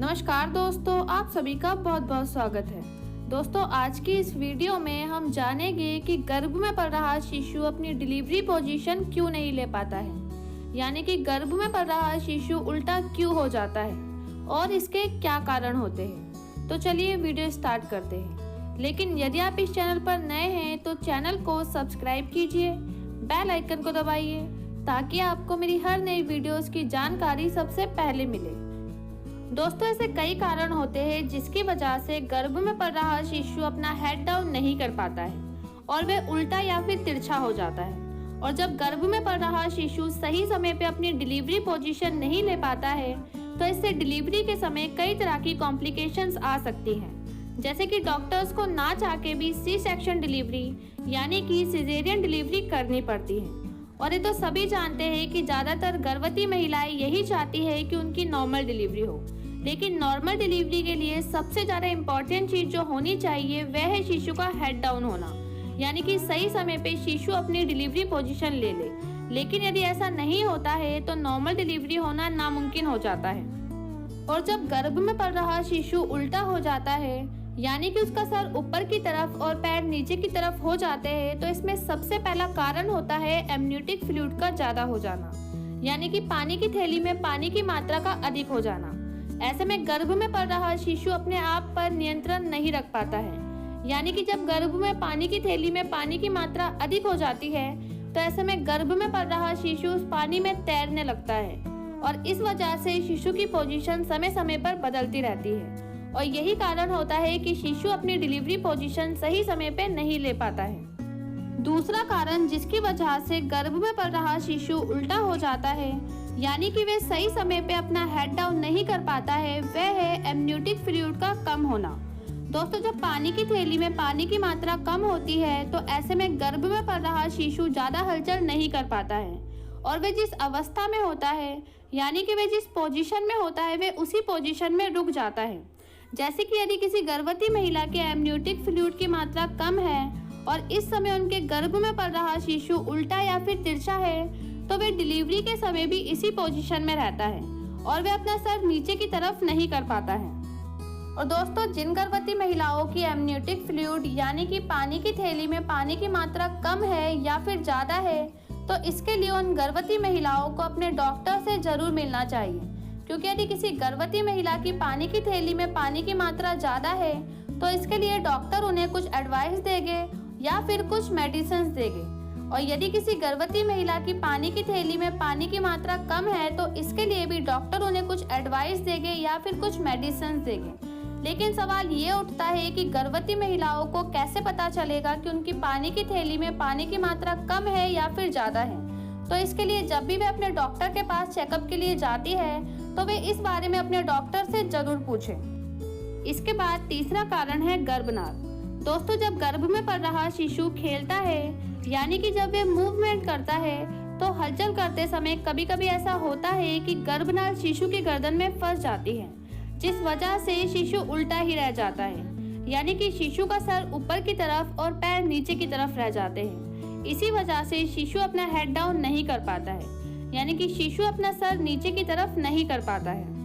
नमस्कार दोस्तों, आप सभी का बहुत बहुत स्वागत है। दोस्तों, आज की इस वीडियो में हम जानेंगे कि गर्भ में पल रहा शिशु अपनी डिलीवरी पोजीशन क्यों नहीं ले पाता है, यानी कि गर्भ में पल रहा शिशु उल्टा क्यों हो जाता है और इसके क्या कारण होते हैं। तो चलिए वीडियो स्टार्ट करते हैं। लेकिन यदि आप इस चैनल पर नए हैं तो चैनल को सब्सक्राइब कीजिए, बेल आइकन को दबाइए ताकि आपको मेरी हर नई वीडियोस की जानकारी सबसे पहले मिले। दोस्तों, ऐसे कई कारण होते हैं जिसकी वजह से गर्भ में पल रहा शिशु अपना हेड डाउन नहीं कर पाता है और वह उल्टा या फिर तिरछा हो जाता है। और जब गर्भ में पल रहा शिशु सही समय पे अपनी डिलीवरी पोजीशन नहीं ले पाता है तो इससे डिलीवरी के समय कई तरह की कॉम्प्लिकेशंस आ सकती हैं, जैसे कि डॉक्टर्स को ना चाह के भी सी सेक्शन डिलीवरी यानी कि सिजेरियन डिलीवरी करनी पड़ती है। और ये तो सभी जानते हैं कि ज़्यादातर गर्भवती महिलाएं यही चाहती है कि उनकी नॉर्मल डिलीवरी हो, लेकिन नॉर्मल डिलीवरी के लिए सबसे ज़्यादा इम्पॉर्टेंट चीज़ जो होनी चाहिए वह है शिशु का हेड डाउन होना, यानी कि सही समय पे शिशु अपनी डिलीवरी पोजीशन ले ले। लेकिन यदि ऐसा नहीं होता है तो नॉर्मल डिलीवरी होना नामुमकिन हो जाता है। और जब गर्भ में पल रहा शिशु उल्टा हो जाता है, यानी कि उसका सर ऊपर की तरफ और पैर नीचे की तरफ हो जाते हैं, तो इसमें सबसे पहला कारण होता है एमनियोटिक फ्लूइड का ज़्यादा हो जाना, यानी कि पानी की थैली में पानी की मात्रा का अधिक हो जाना। ऐसे में गर्भ में पल रहा शिशु अपने आप पर नियंत्रण नहीं रख पाता है, यानी कि जब गर्भ में पानी की थैली में पानी की मात्रा अधिक हो जाती है तो ऐसे में गर्भ में पल रहा शिशु उस पानी में तैरने लगता है और इस वजह से शिशु की पोजीशन समय समय पर बदलती रहती है। और यही कारण होता है कि शिशु अपनी डिलीवरी पोजीशन सही समय पे नहीं ले पाता है। दूसरा कारण जिसकी वजह से गर्भ में पल रहा शिशु उल्टा हो जाता है, यानी कि वे सही समय पे अपना हेड डाउन नहीं कर पाता है, वह है एमनियोटिक फ्लूइड का कम होना। दोस्तों, जब पानी की थैली में पानी की मात्रा कम होती है तो ऐसे में गर्भ में पल रहा शिशु ज़्यादा हलचल नहीं कर पाता है और वे जिस अवस्था में होता है, यानी कि वे जिस पोजीशन में होता है, वे उसी पोजीशन में रुक जाता है। जैसे कि यदि किसी गर्भवती महिला के एमनियोटिक फ्लूइड की मात्रा कम है और इस समय उनके गर्भ में पल रहा शिशु उल्टा या फिर तिरछा है तो वे डिलीवरी के समय भी इसी पोजीशन में रहता है और वे अपना सर नीचे की तरफ नहीं कर पाता है। और दोस्तों, जिन गर्भवती महिलाओं की एमनियोटिक फ्लूइड यानी कि पानी की थैली में पानी की मात्रा कम है या फिर ज़्यादा है, तो इसके लिए उन गर्भवती महिलाओं को अपने डॉक्टर से जरूर मिलना चाहिए, क्योंकि यदि किसी गर्भवती महिला की पानी की थैली में पानी की मात्रा ज़्यादा है तो इसके लिए डॉक्टर उन्हें कुछ एडवाइस देंगे या फिर कुछ मेडिसिन देंगे। और यदि किसी गर्भवती महिला की पानी की थैली में पानी की मात्रा कम है तो इसके लिए भी डॉक्टर उन्हें कुछ एडवाइस देंगे या फिर कुछ मेडिसिन देंगे। लेकिन सवाल ये उठता है कि गर्भवती महिलाओं को कैसे पता चलेगा कि उनकी पानी की थैली में पानी की मात्रा कम है या फिर ज़्यादा है। तो इसके लिए जब भी वे अपने डॉक्टर के पास चेकअप के लिए जाती है तो वे इस बारे में अपने डॉक्टर से जरूर पूछें। इसके बाद तीसरा कारण है गर्भनाल। दोस्तों, जब गर्भ में पल रहा शिशु खेलता है, यानी कि जब वे मूवमेंट करता है तो हलचल करते समय कभी कभी ऐसा होता है कि गर्भनाल शिशु की गर्दन में फंस जाती है, जिस वजह से शिशु उल्टा ही रह जाता है, यानी कि शिशु का सर ऊपर की तरफ और पैर नीचे की तरफ रह जाते हैं। इसी वजह से शिशु अपना हेड डाउन नहीं कर पाता है, यानी कि शिशु अपना सर नीचे की तरफ नहीं कर पाता है।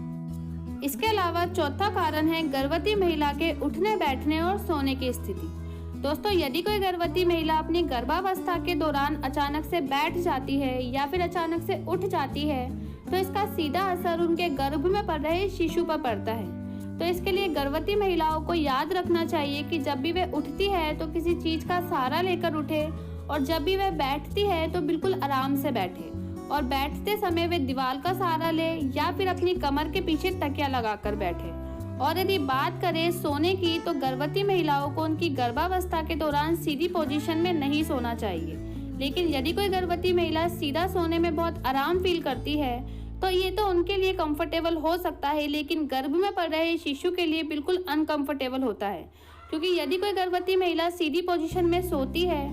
इसके अलावा चौथा कारण है गर्भवती महिला के उठने बैठने और सोने की स्थिति। दोस्तों, यदि कोई गर्भवती महिला अपनी गर्भावस्था के दौरान अचानक से बैठ जाती है या फिर अचानक से उठ जाती है तो इसका सीधा असर उनके गर्भ में पल रहे शिशु पर पड़ता है। तो इसके लिए गर्भवती महिलाओं को याद रखना चाहिए कि जब भी वे उठती है तो किसी चीज़ का सहारा लेकर उठे और जब भी वे बैठती है तो बिल्कुल आराम से बैठे और बैठते समय वे दीवार का सहारा ले या फिर अपनी कमर के पीछे तकिया लगाकर बैठे। और यदि बात करें सोने की तो गर्भवती महिलाओं को उनकी गर्भावस्था के दौरान सीधी पोजीशन में नहीं सोना चाहिए। लेकिन यदि कोई गर्भवती महिला सीधा सोने में बहुत आराम फील करती है तो ये तो उनके लिए कंफर्टेबल हो सकता है, लेकिन गर्भ में पल रहे शिशु के लिए बिल्कुल अनकंफर्टेबल होता है। क्योंकि यदि कोई गर्भवती महिला सीधी पोजीशन में सोती है,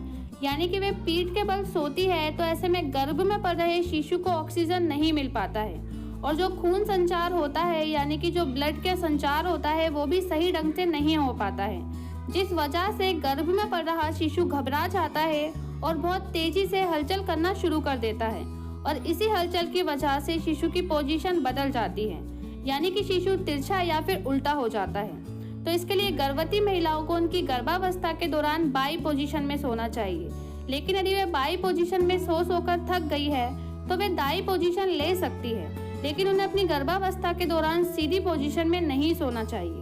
यानी कि वे पीठ के बल सोती है, तो ऐसे में गर्भ में पल रहे शिशु को ऑक्सीजन नहीं मिल पाता है और जो खून संचार होता है, यानी कि जो ब्लड का संचार होता है, वो भी सही ढंग से नहीं हो पाता है, जिस वजह से गर्भ में पल रहा शिशु घबरा जाता है और बहुत तेजी से हलचल करना शुरू कर देता है और इसी हलचल की वजह से शिशु की पोजीशन बदल जाती है। यानी कि शिशु तिरछा या फिर उल्टा हो जाता है। तो इसके लिए गर्भवती महिलाओं को उनकी गर्भावस्था के दौरान बाई पोजीशन में सोना चाहिए। लेकिन यदि वे बाई पोजीशन में सो सोकर थक गई है तो वे दाई पोजीशन ले सकती है, लेकिन उन्हें अपनी गर्भावस्था के दौरान सीधी पोजीशन में नहीं सोना चाहिए।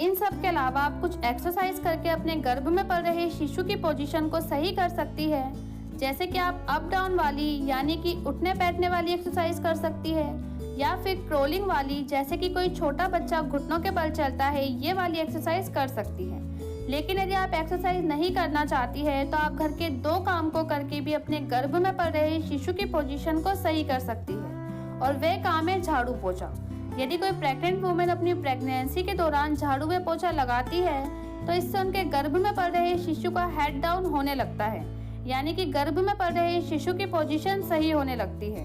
इन सब के अलावा आप कुछ एक्सरसाइज करके अपने गर्भ में पल रहे शिशु की पोजीशन को सही कर सकती है। जैसे कि आप अप डाउन वाली यानी कि उठने बैठने वाली एक्सरसाइज कर सकती है, या फिर क्रोलिंग वाली जैसे कि कोई छोटा बच्चा घुटनों के बल चलता है, ये वाली एक्सरसाइज कर सकती है। लेकिन यदि आप एक्सरसाइज नहीं करना चाहती है तो आप घर के 2 काम को करके भी अपने गर्भ में पल रहे शिशु की पोजीशन को सही कर सकती है, और वे काम है झाड़ू पोछा। यदि कोई प्रेग्नेंट वुमेन अपनी प्रेगनेंसी के दौरान झाड़ू व पोछा लगाती है तो इससे उनके गर्भ में पल रहे शिशु का हेड डाउन होने लगता है, यानी कि गर्भ में पल रहे शिशु की पोजीशन सही होने लगती है।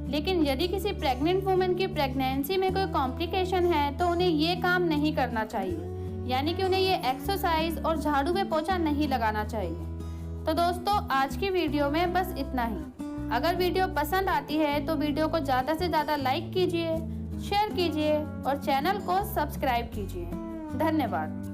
लेकिन यदि किसी प्रेग्नेंट वुमेन की प्रेगनेंसी में कोई कॉम्प्लिकेशन है तो उन्हें ये काम नहीं करना चाहिए, यानी कि उन्हें ये एक्सरसाइज और झाड़ू व पोछा नहीं लगाना चाहिए। तो दोस्तों, आज की वीडियो में बस इतना ही। अगर वीडियो पसंद आती है तो वीडियो को ज़्यादा से ज़्यादा लाइक कीजिए, शेयर कीजिए और चैनल को सब्सक्राइब कीजिए। धन्यवाद।